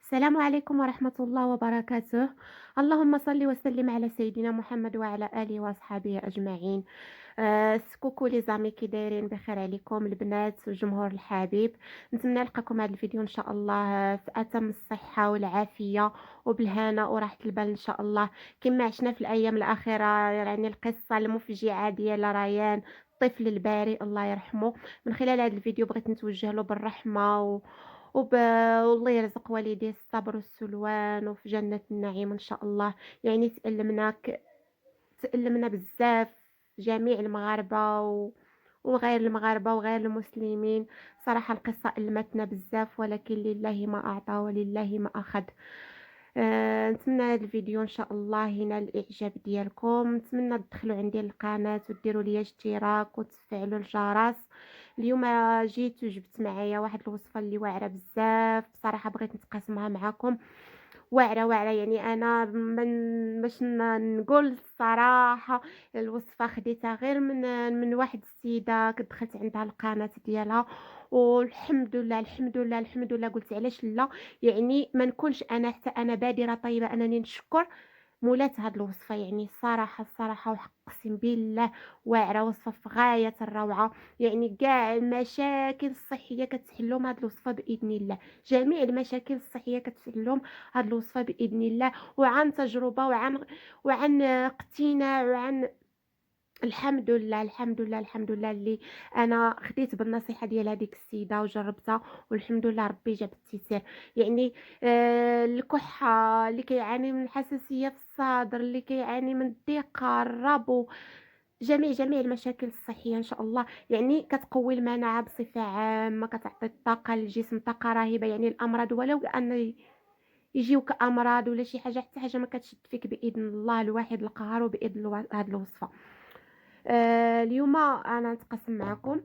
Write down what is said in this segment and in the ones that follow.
السلام عليكم ورحمة الله وبركاته. اللهم صل وسلم على سيدنا محمد وعلى آله وأصحابه أجمعين. كوكو لي زامي كي دايرين؟ بخير عليكم البنات والجمهور الحبيب. نتمنى نلقاكم هذا الفيديو ان شاء الله في اتم الصحة والعافية وبالهنا وراحة البال ان شاء الله، كما عشنا في الايام الاخيرة. يعني القصة المفجعة ديال ريان الطفل البارئ الله يرحمه. من خلال هذا الفيديو بغيت نتوجه له بالرحمة وب... والله يرزق والديه الصبر والسلوان وفي جنة النعيم إن شاء الله. يعني تألمنا بزاف جميع المغاربة وغير المغاربة وغير المسلمين. صراحة القصة ألمتنا بزاف، ولكن لله ما أعطى ولله ما أخذ. نتمنى هذا الفيديو ان شاء الله ينال الاعجاب ديالكم. نتمنى تدخلوا عندي القناه وديروا لي اشتراك وتفعلوا الجرس. اليوم جيت وجبت معايا واحد الوصفه اللي واعره بزاف، بصراحه بغيت نتقاسمها معكم. واعرة واعرة، يعني أنا من باش نقول الصراحة، الوصفة خديتها غير من واحد السيدة كنت دخلت عندها القناة ديالها، والحمد لله الحمد لله الحمد لله. قلت علاش لا؟ يعني ما نكونش أنا حتى أنا بادرة طيبة أنني نشكر مولات هاد الوصفة. يعني الصراحة وحق اقسم بالله واعرة، وصفة في غاية الروعة. يعني كاع المشاكل الصحية كتحلهم هاد الوصفة بإذن الله. جميع المشاكل الصحية كتحلهم هاد الوصفة بإذن الله، وعن تجربة وعن اقتناع وعن الحمد لله الحمد لله الحمد لله اللي انا خديت بالنصيحه ديال هذيك السيده وجربتها، والحمد لله ربي جاب التيسير. يعني الكحه اللي كيعاني من الحساسيه في الصدر، اللي كيعاني من الضيق الربو، جميع المشاكل الصحيه ان شاء الله. يعني كتقوي المناعه بصفه عامه، كتعطي الطاقه للجسم، طاقه رهيبه. يعني الامراض ولو ان يجيوك امراض ولا شي حاجه، حتى حاجه ما كتشد فيك باذن الله الواحد القهار وباذن هذه الوصفه. اليوم انا نتقاسم معكم.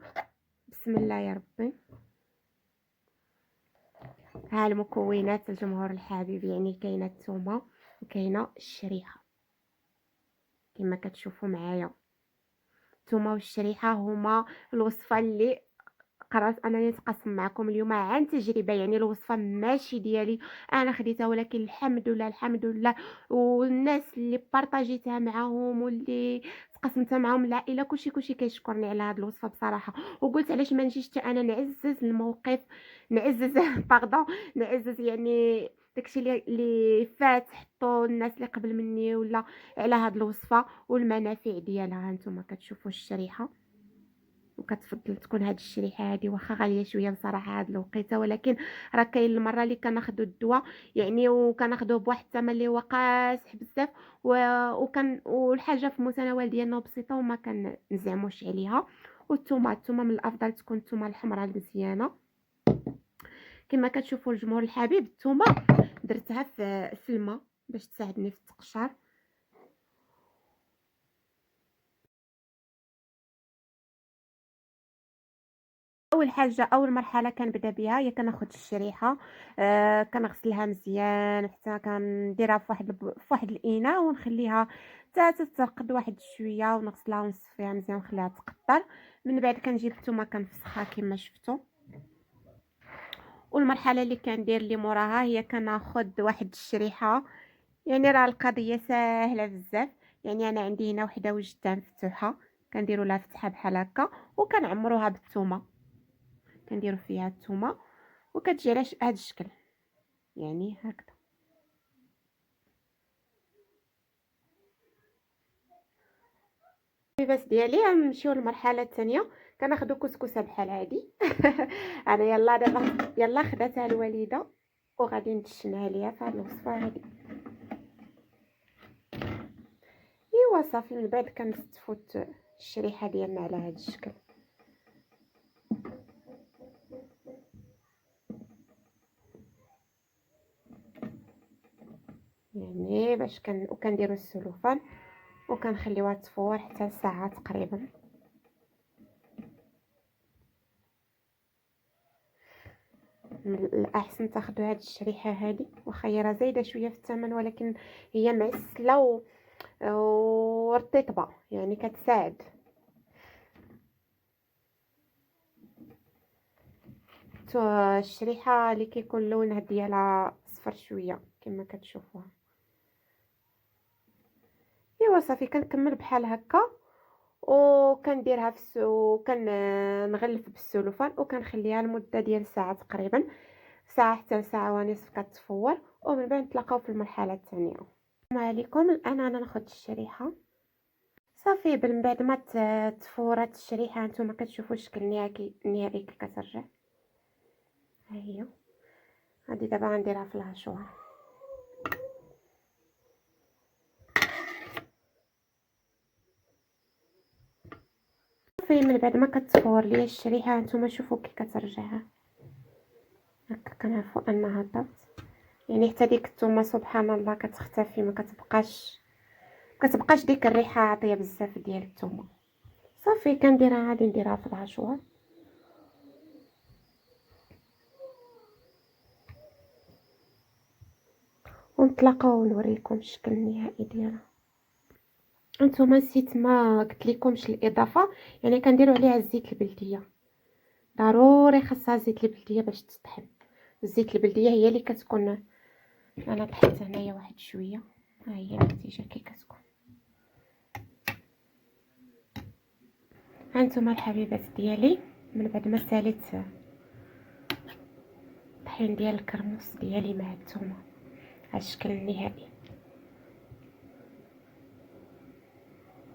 بسم الله يا ربي. ها المكونات الجمهور الحبيب، يعني كاينه الثومه وكاينه الشريحه كما كتشوفوا معايا. الثومه والشريحه هما الوصفه اللي قررت انني نتقاسم معكم اليوم عن تجربه. يعني الوصفه ماشي ديالي انا خديتها، ولكن الحمد لله الحمد لله، والناس اللي بارطاجيتها معاهم واللي تقاسمتها معاهم العائله كلشي كيشكرني على هذه الوصفه بصراحه. وقلت علاش ما نجيش حتى انا نعزز الموقف، نعزز باردون، نعزز يعني داكشي اللي فات حطوا الناس اللي قبل مني ولا على هذه الوصفه والمنافع ديالها. هانتوما كتشوفوا الشريحه، وكتفضل تكون هاد الشريحه هادي واخا غاليه شويه بصراحه هاد الوقيته، ولكن راه كاين المره اللي كناخذوا الدواء يعني وكناخذوه بواحد الثمن اللي هو قاصح بزاف، والحاجه في متناول ديالنا بسيطه وما كنزعموش عليها. الثومه من الافضل تكون الثومه الحمراء المزيانه كما كتشوفوا الجمهور الحبيب. الثومه درتها في الماء باش تساعدني في التقشير. اول حاجه اول مرحله كنبدا بها هي كناخذ الشريحه، كنغسلها مزيان حتى كنديرها في واحد الاناء ونخليها حتى تترقد واحد شويه، ونغسلها ونصفيها مزيان ونخليها تقطر. من بعد كنجيب الثومه كنفسخها كما شفتوا. والمرحله اللي كندير اللي موراها هي كناخذ واحد الشريحه. يعني راه القضيه سهله بزاف. يعني انا عندي هنا وحده وجدان مفتوحه، كنديروا لها فتحه بحال هكا وكنعمروها بالثومه، كنديروا فيها الثومه وكتجي على هذا الشكل يعني هكذا. بس ديالي غنمشيو للمرحله الثانيه. كناخذوا كسكسه بحال هادي انا يلا دابا يلا خداتها الوالده وغادي ندشنها ليها في هذه الوصفه هذه. ايوا صافي، من بعد كنستفوا الشريحه ديالنا على هذا الشكل. يعني باش وكنديروا السلوفان وكنخليوها تفور حتى ساعه تقريبا. من الاحسن تاخذوا هذه الشريحه هذه، واخا هي راه زايده شويه في الثمن، ولكن هي معسله ورطيطبه يعني كتساعد. الشريحه اللي كيكون لونها ديالها كتصفر شويه كما كتشوفوها. ايوا صافي كنكمل بحال هكا وكنديرها كنغلف بالسلوفان وكنخليها لمده ديال ساعه تقريبا، ساعه حتى ساعه ونصف كتفور، ومن بعد نتلاقاو في المرحله الثانيه. السلام عليكم. الان انا ناخذ الشريحه صافي من بعد ما تفورات الشريحه. نتوما كتشوفوا الشكل النهائي كي كترجع. ها هي هادي دابا غنديرها في الهشوار. صافي من بعد ما كتفور ليا الشريحه نتوما شوفوا كي كترجعها هكا، كنعرفوا انها طابت. يعني حتى ديك الثومه سبحان الله كتختفي، ما كتبقاش ديك الريحه عاطيه بزاف ديال الثومه. صافي كنديرها عادي، نديرها في الهشوار ونتلاقاو ونوريكم الشكل النهائي ديالها. انتما نسيت ما قلت لكمش الاضافه، يعني كنديروا عليها الزيت البلديه، ضروري خاصها زيت البلديه باش تطحن. الزيت البلديه هي اللي كتكون. انا طحنت هنايا واحد شويه، ها هي النتيجه كي كتكون. هانتوما الحبيبات ديالي من بعد ما ساليت الطحين ديال الكرموس ديالي مع الثومه، ها الشكل النهائي.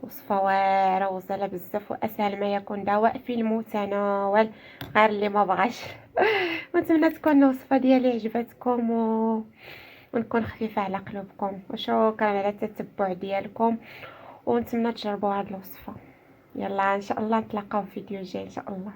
وصفه واعره وسهله بزاف واسهل ما يكون، دواء في المتناول غير اللي ما بغاش. ونتمنى تكون الوصفه ديالي عجبتكم ونكون خفيفه على قلوبكم، وشكرا على التتبع ديالكم، ونتمنى تجربوا هذه الوصفه. يلا ان شاء الله نتلاقاو في فيديو جاي ان شاء الله.